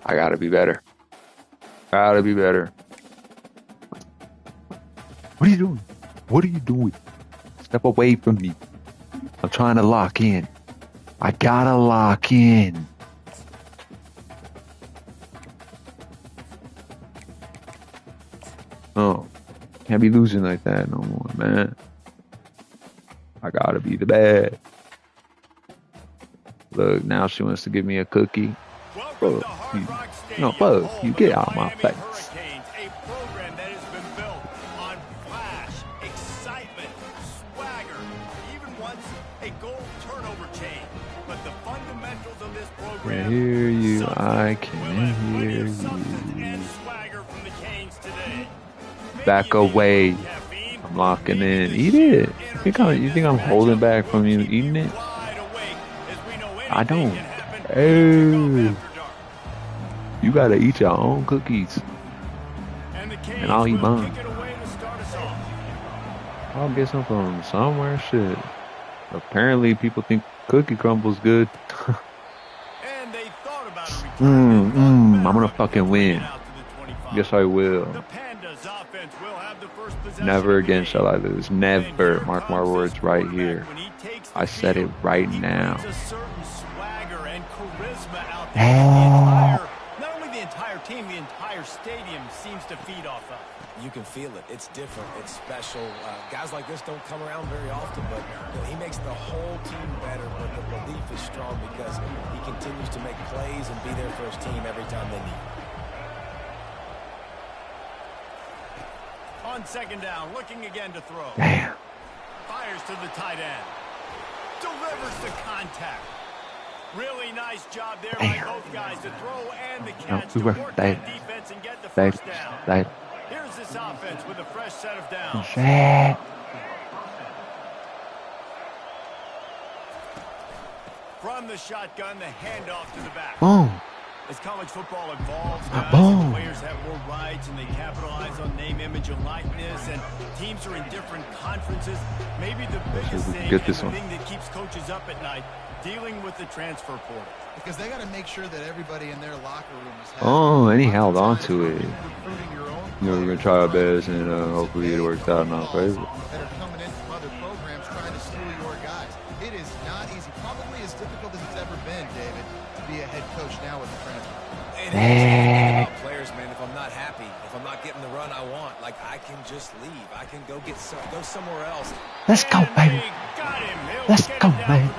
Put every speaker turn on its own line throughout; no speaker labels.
I gotta be better. Gotta be better. What are you doing? What are you doing? Step away from me. I'm trying to lock in. I gotta lock in. Oh, can't be losing like that no more, man. I gotta be the bad. Look, now she wants to give me a cookie. Fuck you. No, fuck you. Get out of my face.
A program that has been built on flash, excitement, swagger, even once a goal turnover chain. But the fundamentals of this program.
I hear you. I can hear you. Back away. I'm locking in. Eat it. You think I'm holding back from you eating it? I don't. Hey. You gotta eat your own cookies. And I'll eat mine. I'll get some from somewhere. Shit. Apparently people think cookie crumble's good. I'm gonna fucking win. Yes, I will. Never again shall I lose. Never. Mark my words right here. I said it right now.
Not only the entire team, the entire stadium seems to feed off of.
You can feel it. It's different. It's special. Guys like this don't come around very often, but he makes the whole team better. But the belief is strong because he continues to make plays and be there for his team every time they need him.
On second down, looking again to throw.
Damn.
Fires to the tight end. Delivers the contact. Really nice job there by both guys to throw and the catch to work that defense and get the first down. Here's this offense with a fresh set of downs. From the shotgun, the handoff to the back.
Boom.
As college football evolves, guys, the players have more rights and they capitalize on name, image, and likeness, and teams are in different conferences. Maybe the biggest thing, and the thing that keeps coaches up at night, dealing with the transfer portal.
Because they got to make sure that everybody in their locker room is happy.
Oh, and he held on to it. You know, we're going to try our best, and hopefully it works out in our favor.
That are coming in from other programs trying to steal your guys. It is not easy. Probably as difficult as it's ever been, David, to be a head coach now with the transfer.
And about players, man, if I'm not happy, if I'm not getting the run I want, like, I can just leave. I can go somewhere else.
Let's go, baby. Let's go, man.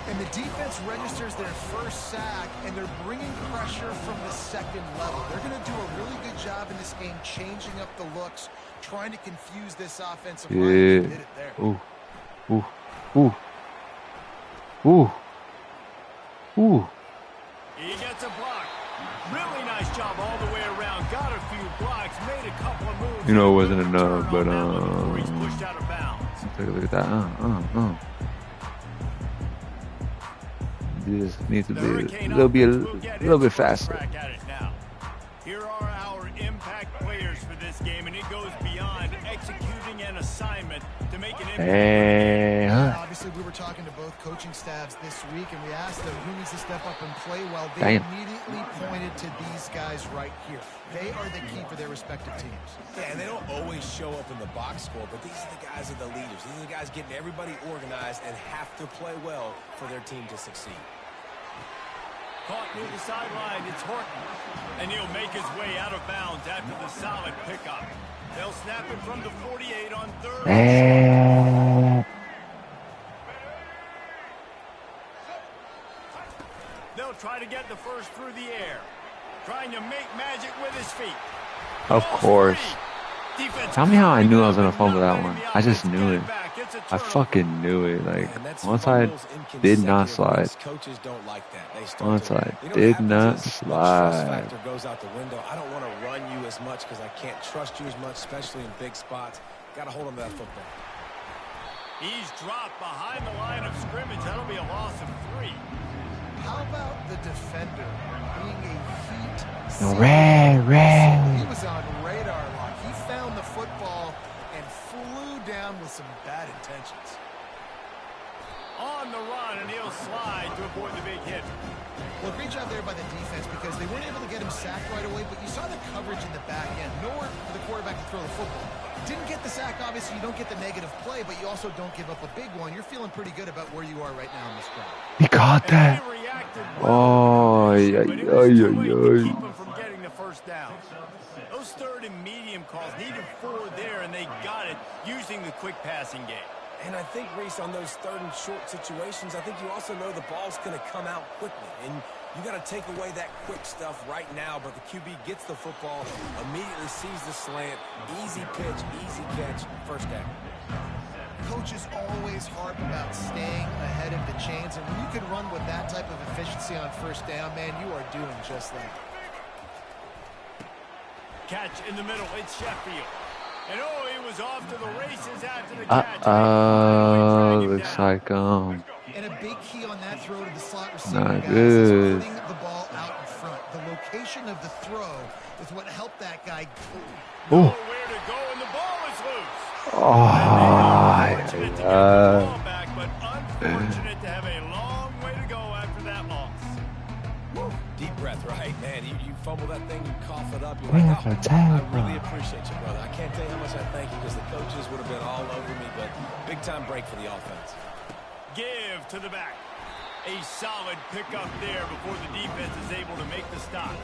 And the defense registers their first sack, and they're bringing pressure from the second level. They're going to do a really good job in this game changing up the looks, trying to confuse this offensive line. They did it there.
Ooh. Ooh. Ooh. Ooh. Ooh.
He gets a block. Really nice job all the way around. Got a few blocks, made a couple of moves.
You know, it wasn't enough, but
he's pushed out of bounds.
Take a look at that. Just needs to be a little bit faster.
Here are our impact players for this game, and it goes beyond executing an assignment to make an impact.
Obviously, we were talking to both coaching staffs this week, and we asked them who needs to step up and play well. They immediately pointed to these guys right here. They are the key for their respective teams.
Yeah, and they don't always show up in the box score, but these are the guys that are the leaders. These are the guys getting everybody organized and have to play well for their team to succeed.
Caught near the sideline, it's Horton. And he'll make his way out of bounds after the solid pickup. They'll snap it from the 48 on third. They'll try to get the first through the air. Trying to make magic with his feet.
Of course. Tell me how I knew I was going to fumble that one. I just knew it. I fucking knew it. Like, once I did not slide. Once I did not slide.
Goes out the window. I don't want to run you as much because I can't trust you as much, especially in big spots. Got to hold on to that football.
He's dropped behind the line of scrimmage. That'll be a loss of 3.
How about the defender being a heat?
Red.
He was on radar lock. He found the football and flew down with some bad intentions.
On the run, and he'll slide to avoid the big hit.
Well, great job there by the defense because they weren't able to get him sacked right away, but you saw the coverage in the back end. Nowhere for the quarterback to throw the football. Didn't get the sack, obviously. You don't get the negative play, but you also don't give up a big one. You're feeling pretty good about where you are right now in this drive.
He caught that. Oh, yeah,
Keep him from getting the first down. Those third and medium calls needed 4 there, and they got it using the quick passing game.
And I think, Reese, on those third and short situations, I think you also know the ball's going to come out quickly. And you got to take away that quick stuff right now. But the QB gets the football, immediately sees the slant, easy pitch, easy catch, first down.
Coaches always harp about staying ahead of the chains. And when you can run with that type of efficiency on first down, man, you are doing just that.
Catch in the middle. It's Sheffield. And oh, he was off to the races after the catch.
Looks like
And a big key on that throw to the slot receiver,
not
guys,
good.
is putting the ball out in front. The location of the throw is what helped that guy.
Nowhere to go, and the ball is loose.
Oh,
Ball back, but unfortunate to have a long way to go after that loss.
Deep breath, right? Man, you fumble that thing, you cough it up. You're like, oh, I really appreciate you, brother. I can't tell you how much I thank you because the coaches would have been all over me, but big-time break for the offense.
Give to the back. A solid pickup there before the defense is able to make the stop.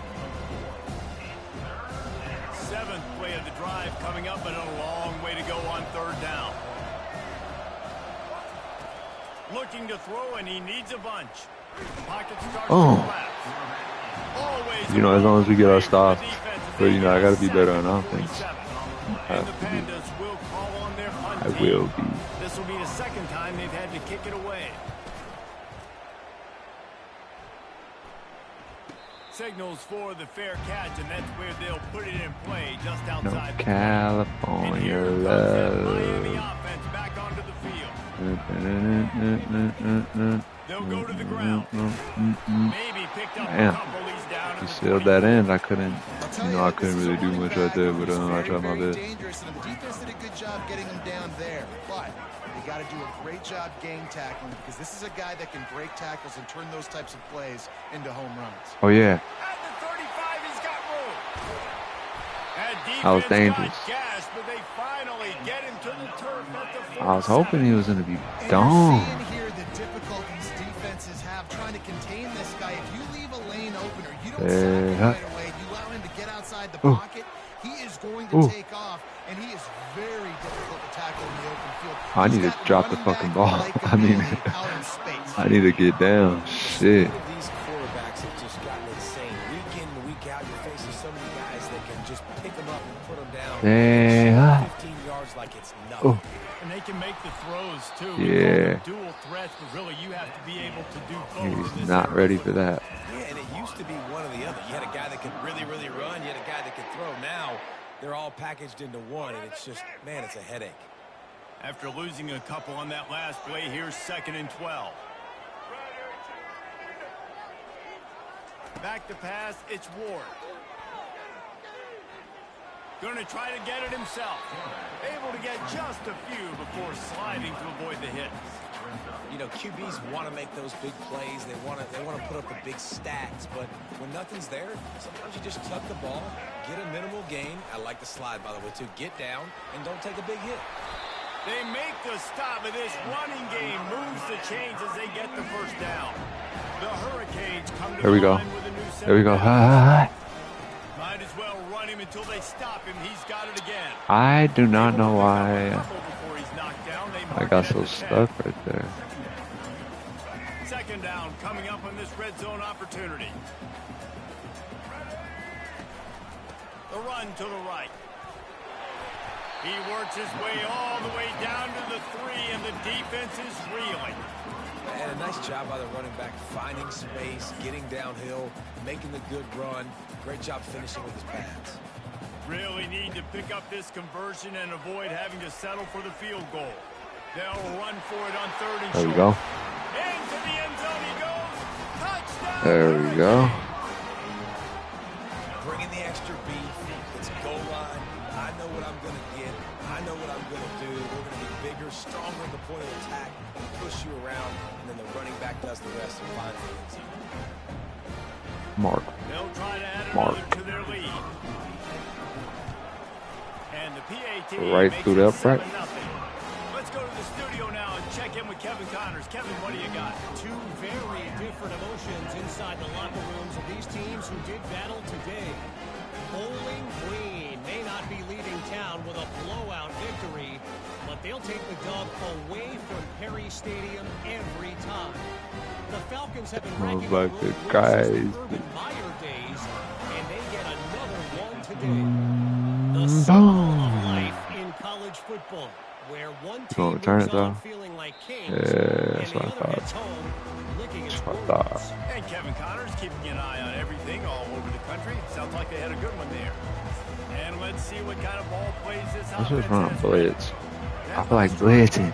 7th play of the drive coming up, but a long way to go on 3rd down. Looking to throw, and he needs a bunch. The pocket starts to collapse. Always,
you know, as long as we get our stops, but you know, I got to be better on offense.
And the Pandas will call on their punt team.
I will be.
This will be the 2nd time they've had to kick it away. Signals for the fair catch, and that's where they'll put it in play, just outside.
No California love.
Miami offense back onto the field. They'll go to the ground. Maybe picked up a couple. He's down.
He sealed that end. I couldn't, I couldn't really do much right there, but I tried my best.
Dangerous, and the defense did a good job getting him down there, but you got to do a great job game tackling because this is a guy that can break tackles and turn those types of plays into home runs.
Oh yeah.
At the 35, he's got room.
That was dangerous.
Gas, but they finally get him to the turf at the 40.
I was hoping he was going to be gone.
Here the difficulties defenses have trying to contain this guy. If you leave a lane opener, you don't sack him right away. You allow him to get outside the pocket. He is going to take off, and he is very difficult to tackle in the open field.
I need to drop the fucking ball. I mean, I need to get down. Shit.
These quarterbacks have just gotten insane. Week in and week out, you're facing so many guys that can just pick them up and put them down. 15 yards like it's nothing.
And they can make the throws, too.
Yeah.
Dual threats, but really you have to be able to do both.
He's not ready for that.
Yeah, and it used to be one or the other. You had a guy that could really, really run. You had a guy that could throw. Now they're all packaged into one, and it's just, man, it's a headache.
After losing a couple on that last play, here's 2nd and 12. Back to pass, it's Ward. Going to try to get it himself. Able to get just a few before sliding to avoid the hits.
You know, QBs want to make those big plays. They want to put up the big stats. But when nothing's there, sometimes you just tuck the ball, get a minimal gain. I like the slide, by the way, too. Get down and don't take a big hit.
They make the stop, and this running game moves the chains as they get the first down. The Hurricanes come to the line with a new set.
There we go. Hi.
Might as well run him until they stop him. He's got it again.
I do not know why I got so stuck right there.
2nd down coming up on this red zone opportunity. The run to the right. He works his way all the way down to the 3, and the defense is reeling.
And a nice job by the running back, finding space, getting downhill, making the good run. Great job finishing with his pads.
Really need to pick up this conversion and avoid having to settle for the field goal. They'll run for it on 3rd and short.
There we go.
Into the end zone he goes. Touchdown.
There we go.
Bringing the extra beef. It's goal line. I know what I'm going to get. I know what I'm going to do. We're going to be bigger, stronger in the point of attack, push you around, and then the running back does the rest and finds the end zone.
Mark.
They'll try to add
Mark.
another to their lead. And the PAT
Right
makes
through
it
the upright.
7-0. Let's go to the studio now and check in with Kevin Connors. Kevin, what do you got?
Two very different emotions inside the locker rooms of these teams who did battle today. Bowling Green may not be leaving town with a blowout victory, but they'll take the dub away from Perry Stadium every time. The Falcons have been ranking the road wins since the Urban Meyer days, and they get another one today. The circle of life in college football, where one team moves on feeling like kings, and the other heads home licking its wounds.
And Kevin Connors keeping an eye on everything all over the country. Sounds like they had a good one there. And let's see what kind of ball plays this
Let's just
offense
run a
has.
blitz. I feel like blitzing.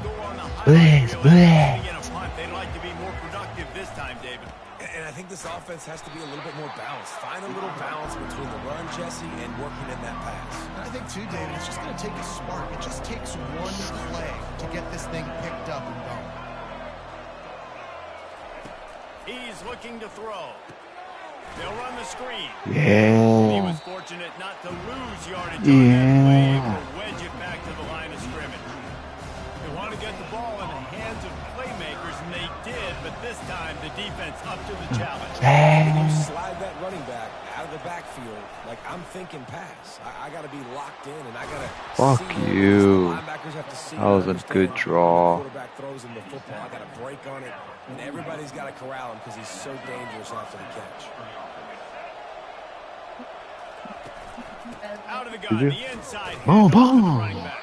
Blitz, blitz.
They'd like to be more productive this time, David.
And I think this offense has to be a little bit more balanced. Find a little balance between the run, Jesse, and working in that pass.
And I think, too, David, it's just going to take a spark. It just takes one play to get this thing picked up and going.
He's looking to throw. They'll run the screen. He
Yeah.
was fortunate not to lose yardage on that play or wedge it back to the line of scrimmage. They want to get the ball in the hands of playmakers, and they did, but this time the defense up to the challenge.
You slide that running back out of the backfield, like I'm thinking pass. I got to be locked in, and I got to
Fuck you. That was a good draw.
Quarterback throws him the football. I got to break on it, and everybody's got to corral him because he's so dangerous after the catch.
Out of the gun, the inside.
Boom,
handoff to the
boom.
running back.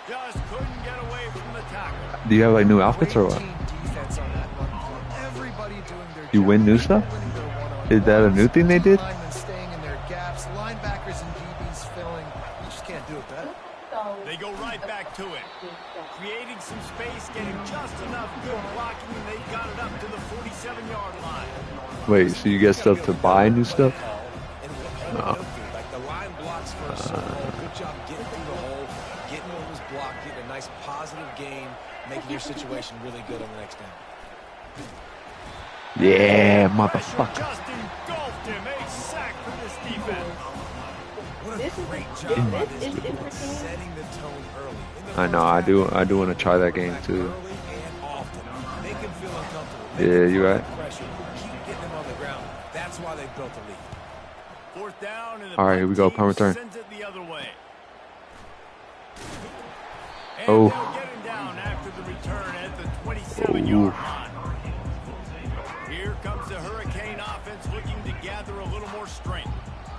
Just couldn't get away from the tackle.
Do you have like new outfits or what?
Great team defense on that run play. Everybody doing their
You
job.
win new stuff?
Winning their one-on-one.
Is that a new thing they did?
Linemen staying in their gaps, linebackers and DBs filling. You just can't do it better.
They go right back to it. Creating some space, getting just enough good blocking, and they got it up to the 47-yard line.
Wait, so you get stuff to buy new stuff?
No. Like the line blocks for a certain hole. Good job getting through the hole, getting what was blocked, getting a nice positive gain, making your situation really good on the next down.
Yeah,
Pressure
motherfucker.
just engulfed him. A sack for this defense.
What a great job by this defense, setting the tone early. In the
I know, I do want to try that game too.
early and often. Make him feel uncomfortable. Make
Yeah,
him
you
feel
right.
the pressure. Keep getting him on the ground. That's why they've built a lead.
Fourth down, and the
All right, here we go,
team
punt return.
sends it the other way. And
Oh.
they'll get him down after the return at the 27-yard line. Here comes the Hurricane offense looking to gather a little more strength.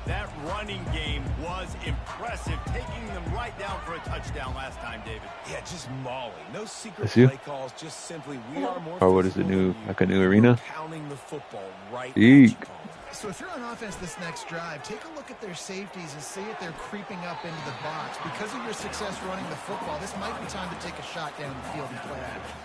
That running game was impressive, taking them right down for a touchdown last time, David.
Yeah, just mauling. No secret
That's you?
play calls, just simply we are more
Or what is it,
physical
new,
than you.
like a new arena?
Pounding the football right
Eek.
at you, Colin.
So if you're on offense this next drive, take a look at their safeties and see if they're creeping up into the box. Because of your success running the football, this might be time to take a shot down the field and play action.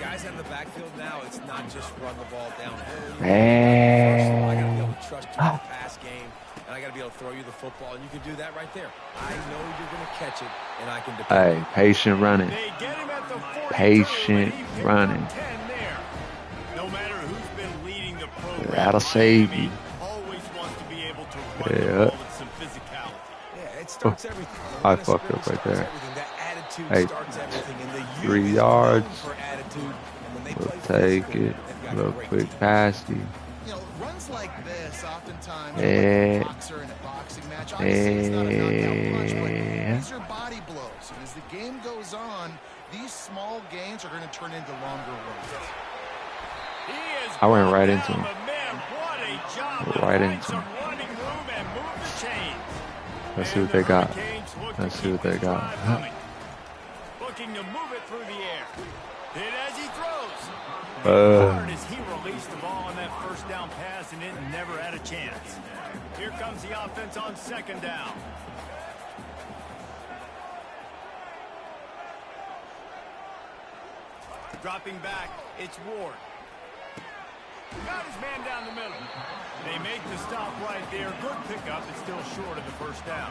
Guys in the backfield now, it's not just run the ball down.
Hey.
I got to be able to trust you in the pass game, and I got to be able to throw you the football, and you can do that right there. I know you're going to catch it, and I can depend on
Hey,
it.
patient running.
They get him at the 42,
Patient
and he picked
running.
up 10 there. No matter who's been leading the program,
That'll save you.
always wants to be able to run
Yeah.
the ball with some physicality.
Yeah, it starts everything.
I
When a
fucked
sprint
up right
starts
there.
everything. That attitude
Hey,
starts everything, and the youth
3
is
yards.
known for attitude, and when they
We'll
play
take
physical,
it.
they've got
Real
great
quick
team.
passy.
You know, runs like this oftentimes
Yeah.
are like a boxer in a boxing match. Obviously, it's not a knockout punch, but
Yeah.
these are body blows. And as the game goes on, these small gains are going to turn into longer runs.
He is
I went right
brought
into
down,
him.
but man, what a job to
Right
find
into
some
him.
running room and move the chains.
Let's see
And
what they
the
got.
Hurricanes look
Let's
to
see what
keep
they
this
got.
drive coming. Looking to move it through the air. Hit as he throws. Hard as he released the ball on that first down pass, and it never had a chance. Here comes the offense on second down. Dropping back, it's Ward. Got his man down the middle. They make the stop right there. Good pickup. It's still short of the first down.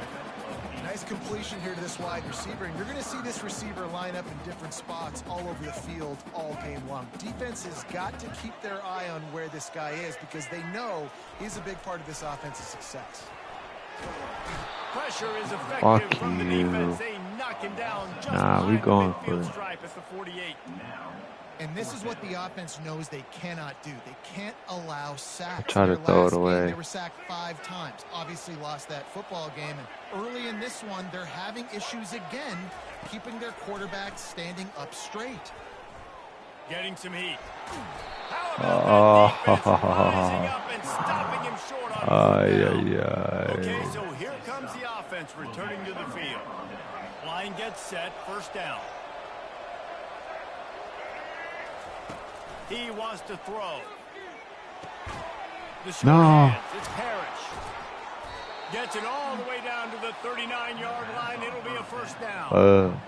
Nice completion here to this wide receiver, and you're going to see this receiver line up in different spots all over the field all game long. Defense has got to keep their eye on where this guy is because they know he's a big part of this offense's success.
Pressure is effective
Fuck
from the
you.
defense. They knock him down just
Nah, we
behind
going
the
for
midfield
it.
stripe at the 48.
And this is what the offense knows they cannot do. They can't allow sacks.
Try to
Their
throw it
last game,
away.
They were sacked 5 times. Obviously lost that football game. And early in this one, they're having issues again, keeping their quarterback standing up straight.
Getting some heat. How about that defense rising up and stopping him short on fourth down? Okay, so here comes the offense returning to the field. Line gets set, first down. He wants to throw. The short hands, it's Parrish. Gets it all the way down to the 39-yard line. It'll be a first down.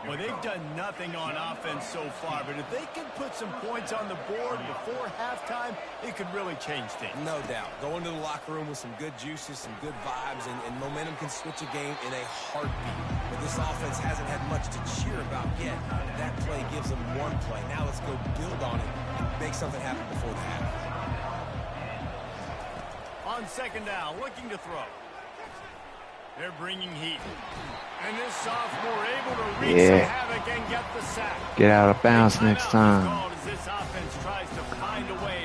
Well, they've done nothing on offense so far, but if they can put some points on the board before halftime, it could really change things.
No doubt. Go into the locker room with some good juices, some good vibes, and momentum can switch a game in a heartbeat. But this offense hasn't had much to cheer about yet. That play gives them one play. Now let's go build on it and make something happen before the half.
On second down, looking to throw. They're bringing heat. And this sophomore able to wreak some havoc and get the sack.
Get out of bounds next time.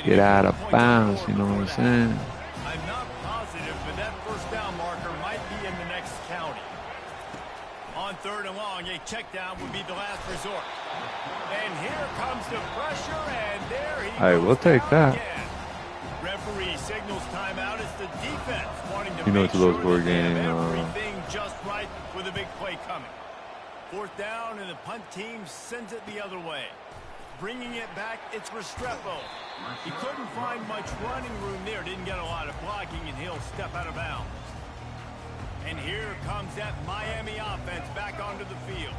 Get out of bounds, you know what I'm saying?
I'm not positive, but that first down marker might be in the next county. On third and long, a check down would be the last resort. And here comes the pressure, and there he goes.
Hey, we'll take that.
Again. Referee signals timeout as the defense wanting to
You know
make
it's a low
sure
score
that they have
game.
everything just right with a big play coming. Fourth down, and the punt team sends it the other way. Bringing it back, it's Restrepo. He couldn't find much running room there. Didn't get a lot of blocking, and he'll step out of bounds. And here comes that Miami offense back onto the field.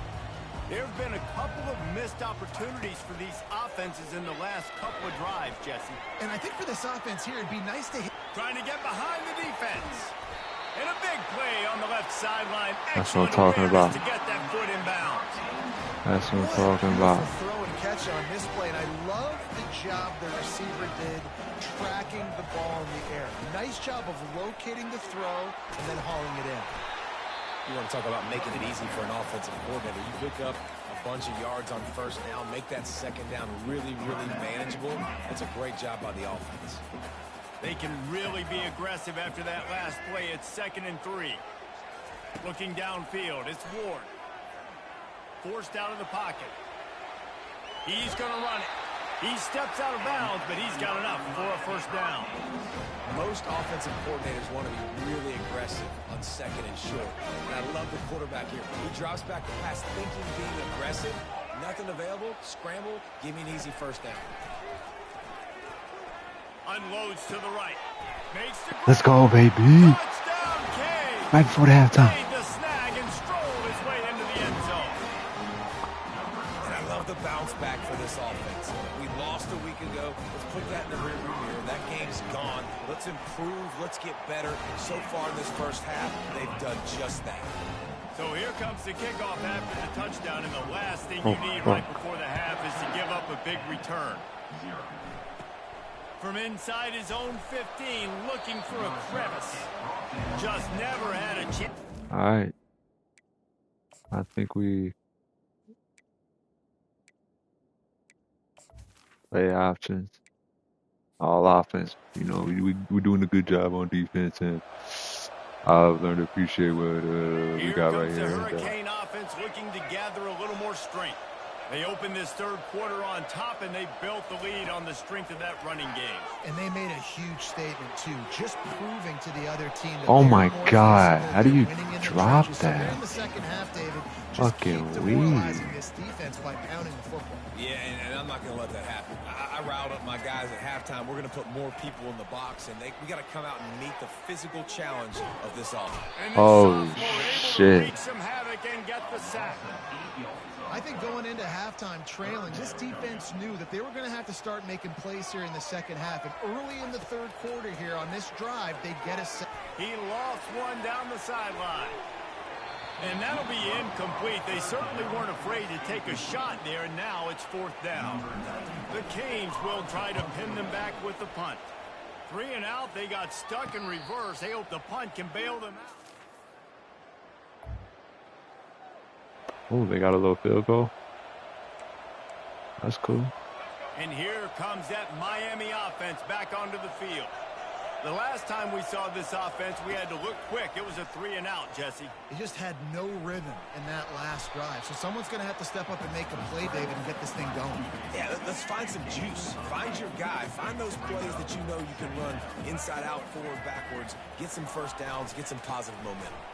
There have been a couple of missed opportunities for these offenses in the last couple of drives, Jesse.
And I think for this offense here, it'd be nice to hit.
Trying to get behind the defense. And a big play on the left sideline.
That's what I'm
Excellent
talking about.
awareness to get that foot in bounds.
That's what I'm talking about.
Throw and catch on this play, and I love the job the receiver did tracking the ball in the air. Nice job of locating the throw and then hauling it in.
You want to talk about making it easy for an offensive coordinator. You pick up a bunch of yards on first down, make that second down really, really manageable. That's a great job by the offense.
They can really be aggressive after that last play. It's 2nd and 3. Looking downfield, it's Ward. Forced out of the pocket. He's going to run it. He steps out of bounds, but he's got enough for a first down.
Most offensive coordinators want to be really aggressive on second and short. And I love the quarterback here. He drops back the pass thinking being aggressive. Nothing available. Scramble. Give me an easy first down.
Unloads to the right. Makes the
Let's go, baby.
touchdown, K.
Right before the halftime.
Made the snag and strolled his way into the end zone.
And I love the bounce back for this offense. We lost a week ago. Let's put that in the rearview mirror. That game's gone. Let's improve. Let's get better. So far in this first half, they've done just that.
So here comes the kickoff after the touchdown, and the last thing you need right before the half is to give up a big return. From inside his own 15, looking for a crevice. Just never had a chance.
All right. I think we play options. All offense. You know, we're doing a good job on defense, and I've learned to appreciate what we got right here.
The Hurricane offense looking to gather a little more strength. They opened this third quarter on top, and they built the lead on the strength of that running game.
And they made a huge statement, too, just proving to the other team that
Oh, my
more
God.
physical,
How do you
winning in the
drop
trenches. So
that?
here in the second half, David, just
Fucking
keep
weed.
demoralizing this defense by pounding the football.
Yeah, and I'm not going to let that happen. I riled up my guys at halftime. We're going to put more people in the box, and we got to come out and meet the physical challenge of this offense.
Oh, shit.
Some havoc and get the sack.
think going into halftime trailing, this defense knew that they were going to have to start making plays here in the second half. And early in the third quarter here on this drive, they get a set.
He lost one down the sideline. And that'll be incomplete. They certainly weren't afraid to take a shot there, and now it's fourth down. The Canes will try to pin them back with the punt. 3 and out, they got stuck in reverse. They hope the punt can bail them out.
Oh, they got a little field goal. That's cool.
And here comes that Miami offense back onto the field. The last time we saw this offense, we had to look quick. It was a 3 and out, Jesse.
They just had no rhythm in that last drive. So someone's going to have to step up and make a play, David, and get this thing going.
Yeah, let's find some juice. Find your guy. Find those plays that you know you can run inside out, forward, backwards. Get some first downs. Get some positive momentum.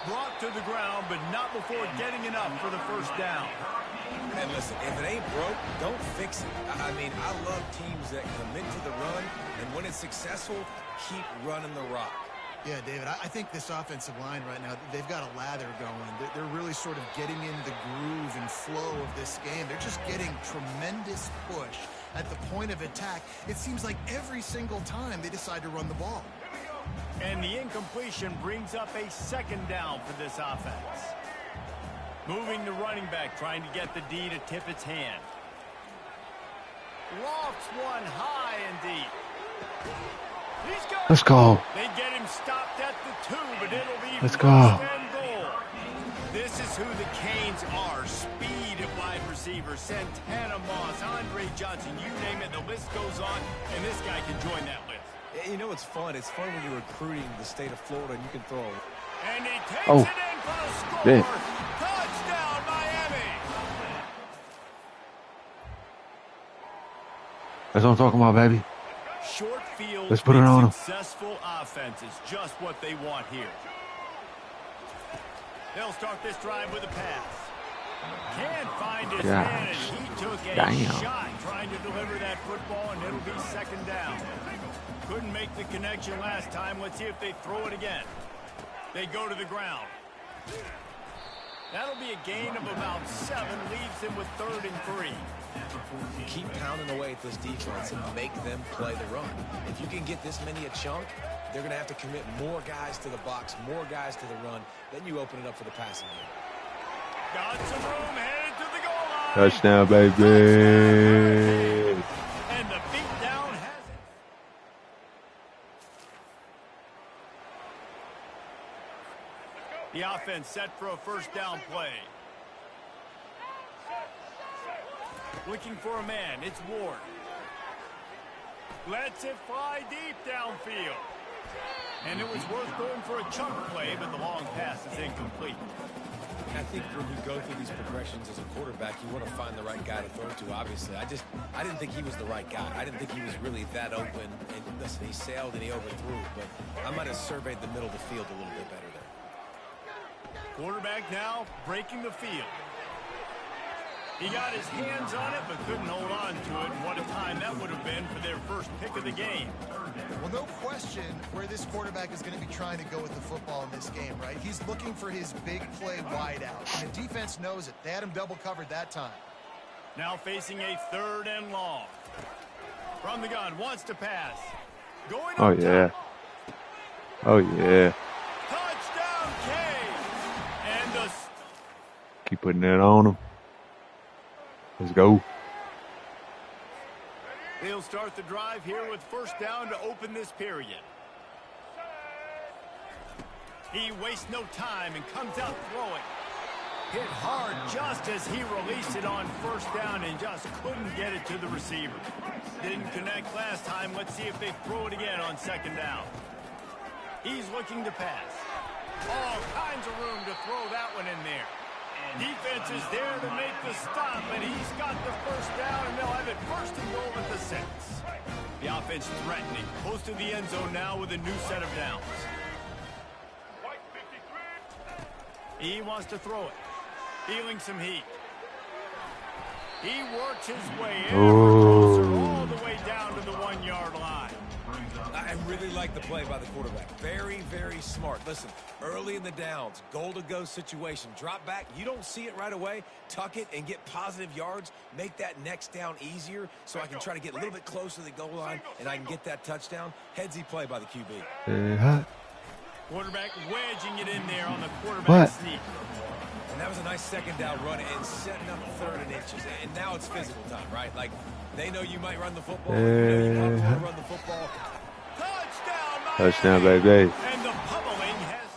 Brought to the ground, but not before getting enough for the first down.
And listen, if it ain't broke, don't fix it. I mean, I love teams that commit to the run, and when it's successful, keep running the rock.
Yeah, David, I think this offensive line right now, they've got a lather going. They're really sort of getting in the groove and flow of this game. They're just getting tremendous push at the point of attack. It seems like every single time they decide to run the ball.
And the incompletion brings up a second down for this offense. Moving to running back, trying to get the D to tip its hand. Lofts one high and deep.
Let's go.
They get him stopped at the 2, but it'll be
Let's
first
go.
and goal. This is who the Canes are. Speed at wide receiver. Santana Moss, Andre Johnson, you name it. The list goes on, and this guy can join that list.
You know, it's fun. It's fun when you're recruiting the state of Florida and you can throw.
And he takes
Oh.
it in for the score.
Yeah.
Touchdown, Miami.
That's what I'm talking about, baby.
Short field.
Let's put it on him.
Successful offense is just what they want here. They'll start this drive with a pass. Can't find his man, and he took a shot trying to deliver that football, and it'll be second down. Couldn't make the connection last time. Let's see if they throw it again. They go to the ground. That'll be a gain of about 7, leaves them with 3rd and 3.
Keep pounding away at this defense and make them play the run. If you can get this many a chunk, they're going to have to commit more guys to the box, more guys to the run. Then you open it up for the passing game.
Got some room, headed to the goal line.
Touchdown, baby.
And the beatdown has it. The offense set for a first down play. Looking for a man. It's Ward. Lets it fly deep downfield. And it was worth going for a chunk play, but the long pass is incomplete.
I think when you go through these progressions as a quarterback, you want to find the right guy to throw to, obviously. I didn't think he was the right guy. I didn't think he was really that open. And listen, he sailed and he overthrew, but I might have surveyed the middle of the field a little bit better there.
Quarterback now breaking the field. He got his hands on it, but couldn't hold on to it. And what a time that would have been for their first pick of the game.
Well, no question where this quarterback is going to be trying to go with the football in this game, right? He's looking for his big play wide out, and the defense knows it. They had him double covered that time.
Now facing a 3rd and long. From the gun, wants to pass. Going
Oh, yeah.
top.
Oh, yeah.
Touchdown, K. And the...
Keep putting that on him. Let's go.
They'll start the drive here with first down to open this period. He wastes no time and comes out throwing. Hit hard just as he released it on first down and just couldn't get it to the receiver. Didn't connect last time. Let's see if they throw it again on second down. He's looking to pass. All kinds of room to throw that one in there. Defense is there to make the stop, and he's got the first down, and they'll have it first and goal at the 6. The offense threatening, close to the end zone now with a new set of downs. He wants to throw it, feeling some heat. He works his way ever closer all the way down to the 1-yard line.
I really like the play by the quarterback. Very, very smart. Listen, early in the downs, goal-to-go situation. Drop back. You don't see it right away. Tuck it and get positive yards. Make that next down easier so I can try to get a little bit closer to the goal line and I can get that touchdown. Headsy play by the QB.
Quarterback wedging it in there on the quarterback sneak.
And that was a nice second down run and setting up third and inches. And now it's physical time, right? Like, they know you might run the football. You know you probably want to run the football.
Touchdown, baby.
And the pummeling has...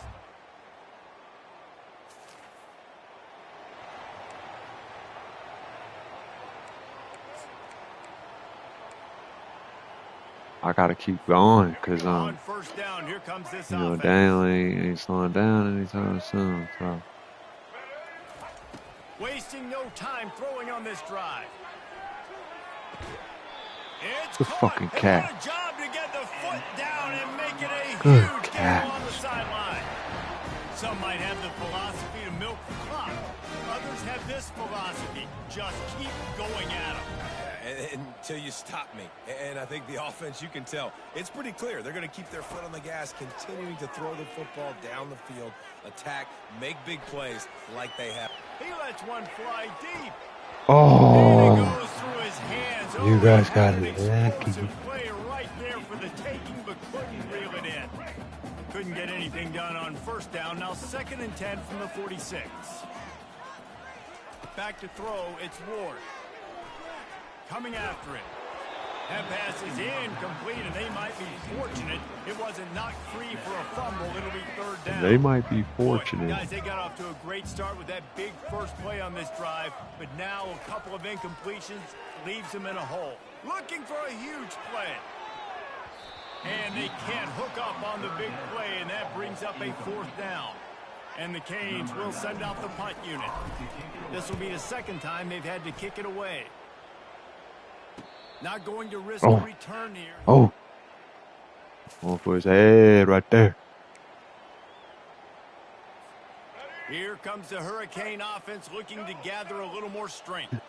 I gotta keep going because
on first down, here comes this
you know,
offense.
Daniel ain't slowing down anytime soon. So
wasting no time throwing on this drive. It's
good fucking catch.
What a job to get the foot down and make it a
Good
huge
catch.
game on the sideline. Some might have the philosophy to milk the clock. Others have this philosophy: just keep going at them.
Until you stop me. And I think the offense, you can tell, it's pretty clear. They're going to keep their foot on the gas, continuing to throw the football down the field, attack, make big plays like they have.
He lets one fly deep.
oh,
And it goes through his hands.
you guys got it
Explosive
lucky.
play right there for the taking, but couldn't reel it in. Couldn't get anything done on first down. Now 2nd and 10 from the 46. Back to throw, it's Ward. Coming after it. That pass is incomplete, and they might be fortunate it wasn't knocked free for a fumble. It'll be 3rd down.
They might be fortunate.
Guys, they got off to a great start with that big first play on this drive, but now a couple of incompletions leaves them in a hole. Looking for a huge play. And they can't hook up on the big play, and that brings up a 4th down. And the Canes will send out the punt unit. This will be the 2nd time they've had to kick it away. Not going to risk a return here.
Oh, going for his head right there.
Here comes the Hurricane offense looking to gather a little more strength.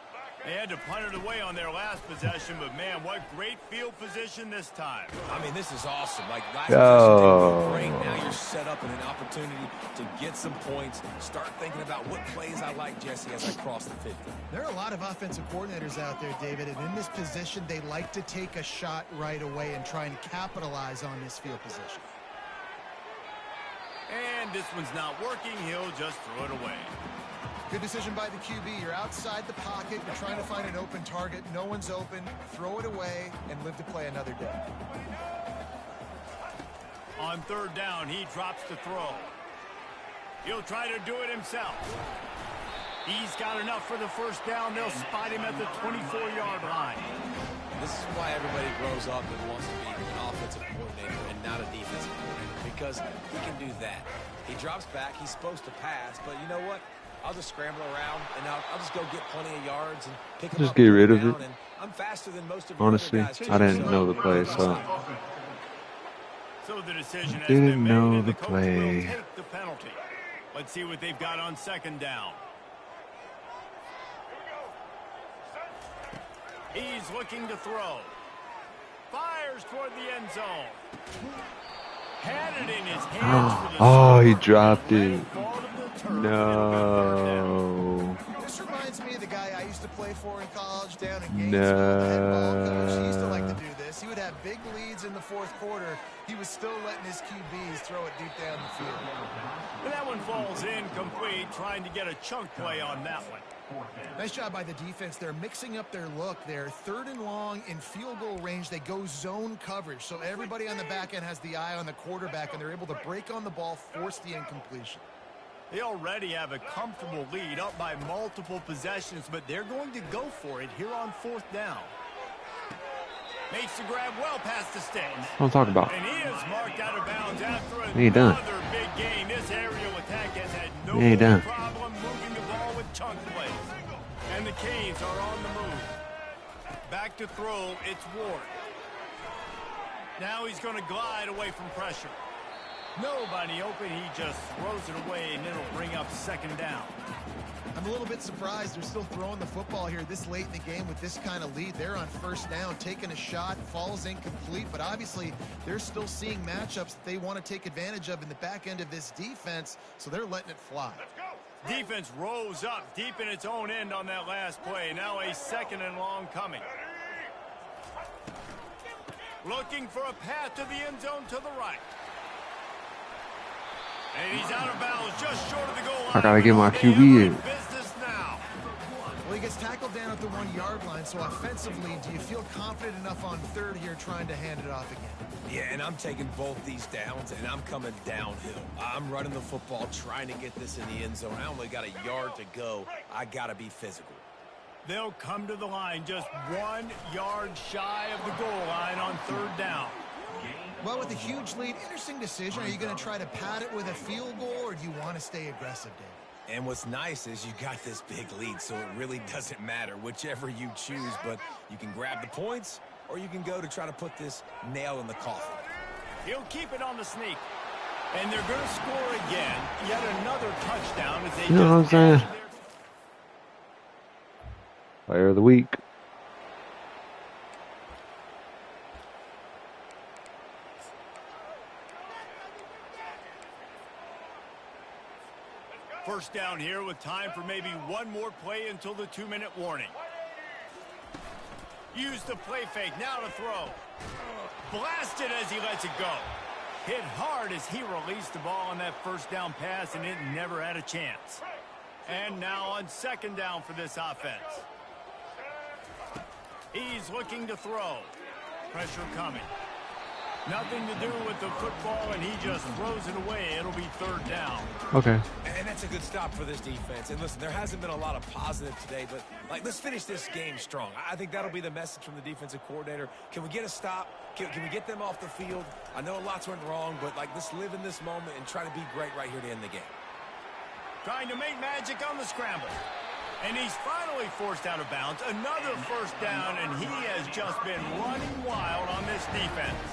They had to punt it away on their last possession, but man, what great field position this time.
I mean, this is awesome. Like, last possession did great. Now you're set up in an opportunity to get some points. Start thinking about what plays I like, Jesse, as I cross the 50.
There are a lot of offensive coordinators out there, David, and in this position, they like to take a shot right away and try and capitalize on this field position.
And this one's not working. He'll just throw it away.
Good decision by the QB. You're outside the pocket. You're trying to find an open target. No one's open. Throw it away and live to play another day.
On 3rd down, he drops to throw. He'll try to do it himself. He's got enough for the first down. They'll spot him at the 24-yard line.
This is why everybody grows up and wants to be an offensive coordinator and not a defensive coordinator, because he can do that. He drops back. He's supposed to pass, but you know what? I'll just scramble around, and I'll just go get plenty of yards and pick them up.
Just get rid of it.
And I'm faster than most of
Honestly,
guys.
I didn't know the play, so
the decision has
didn't
been made,
know
and
the
the coach
play.
will take the penalty. Let's see what they've got on 2nd down. He's looking to throw. Fires toward the end zone. Had it in his hands for the
Oh, he
score.
dropped it.
Fall to the turf.
No.
This reminds me of the guy I used to play for in college down in Gainesville, the head ball coach. He used to like to do this. He would have big leads in the 4th quarter. He was still letting his QBs throw it deep down the field.
And that one falls incomplete, trying to get a chunk play on that one.
Nice job by the defense. They're mixing up their look. They're 3rd and long in field goal range. They go zone coverage. So everybody on the back end has the eye on the quarterback, and they're able to break on the ball, force the incompletion.
They already have a comfortable lead up by multiple possessions, but they're going to go for it here on 4th down. Makes the grab well past the sticks.
What I'm talking about.
And he is marked out of bounds after
He ain't done.
another big gain. This aerial attack has had no
He ain't done.
problem moving the ball with chunk plays. And the Canes are on the move. Back to throw, it's Ward. Now he's going to glide away from pressure. Nobody open, he just throws it away, and it'll bring up 2nd down.
I'm a little bit surprised they're still throwing the football here this late in the game with this kind of lead. They're on first down, taking a shot, falls incomplete, but obviously they're still seeing matchups that they want to take advantage of in the back end of this defense, so they're letting it fly.
Defense rose up deep in its own end on that last play. Now a 2nd and long coming. Looking for a path to the end zone to the right. And he's out of bounds just short of the goal line.
I gotta get my QB in.
Business now.
Well, he gets tackled down at the 1-yard line, so offensively, do you feel confident enough on third here trying to hand it off again?
Yeah, and I'm taking both these downs, and I'm coming downhill. I'm running the football, trying to get this in the end zone. I only got a yard to go. I got to be physical.
They'll come to the line just 1 yard shy of the goal line on third down.
Well, with a huge lead, interesting decision. Are you going to try to pad it with a field goal, or do you want to stay aggressive, David?
And what's nice is you got this big lead, so it really doesn't matter whichever you choose, but you can grab the points or you can go to try to put this nail in the coffin.
He'll keep it on the sneak. And they're going to score again. Yet another touchdown as they
You know what I'm saying? Player of the week.
First down here with time for maybe one more play until the 2-minute warning. Use the play fake, now to throw. Blasted as he lets it go. Hit hard as he released the ball on that first down pass, and it never had a chance. And now on 2nd down for this offense. He's looking to throw. Pressure coming. Nothing to do with the football, and he just throws it away. It'll be 3rd down.
Okay.
And that's a good stop for this defense. And listen, there hasn't been a lot of positive today, but let's finish this game strong. I think that'll be the message from the defensive coordinator. Can we get a stop? Can we get them off the field? I know lots went wrong, but let's live in this moment and try to be great right here to end the game.
Trying to make magic on the scramble. And he's finally forced out of bounds. Another 1st down, and he has just been running wild on this defense.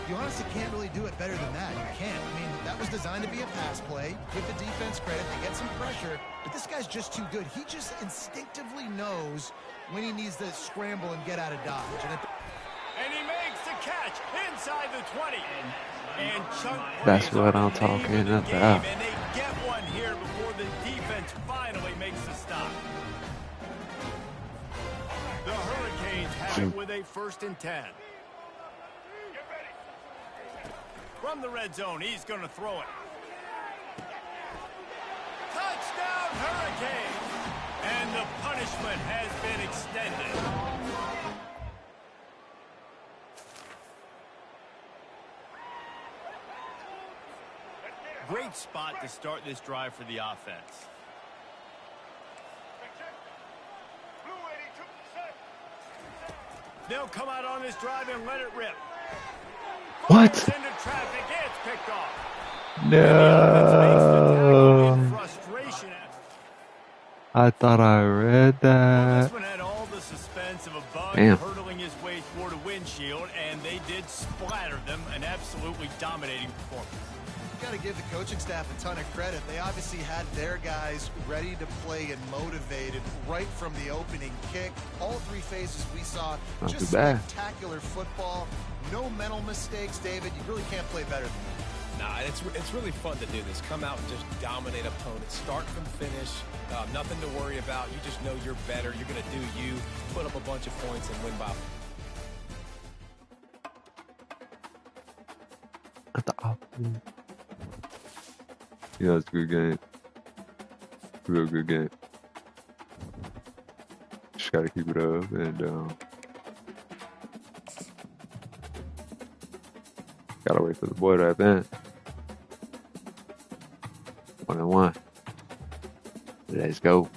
You honestly can't really do it better than that. You can't. I mean, that was designed to be a pass play. Give the defense credit. They get some pressure. But this guy's just too good. He just instinctively knows when he needs to scramble and get out of dodge.
And he makes the catch inside the 20. And chunk
That's
plays
what
are
I'm
the name
talking
of the game,
about.
and they get one here before the defense finally makes the stop. The Hurricanes have it with a 1st and 10. From the red zone, he's going to throw it. Touchdown, Hurricanes! And the punishment has been extended. Great spot to start this drive for the offense. They'll come out on this drive and let it rip.
What?
Into traffic, it's picked off.
No.
Frustration.
I thought I read
This
that.
one had all the suspense of a bug
Damn.
hurtling his way toward a windshield, and they did splatter them. An absolutely dominating performance.
Got to give the coaching staff a ton of credit. They obviously had their guys ready to play and motivated right from the opening kick. All 3 phases we saw,
Not
just
too bad.
spectacular football. No mental mistakes, David. You really can't play better than that.
Nah, it's really fun to do this. Come out and just dominate opponents. Start from finish. Nothing to worry about. You just know you're better. You're going to do you. Put up a bunch of points and win by.
At the opposite. Yeah, it's a good game. Real good game. Just gotta keep it up and gotta wait for the boy to advance. 1-1. Let's go.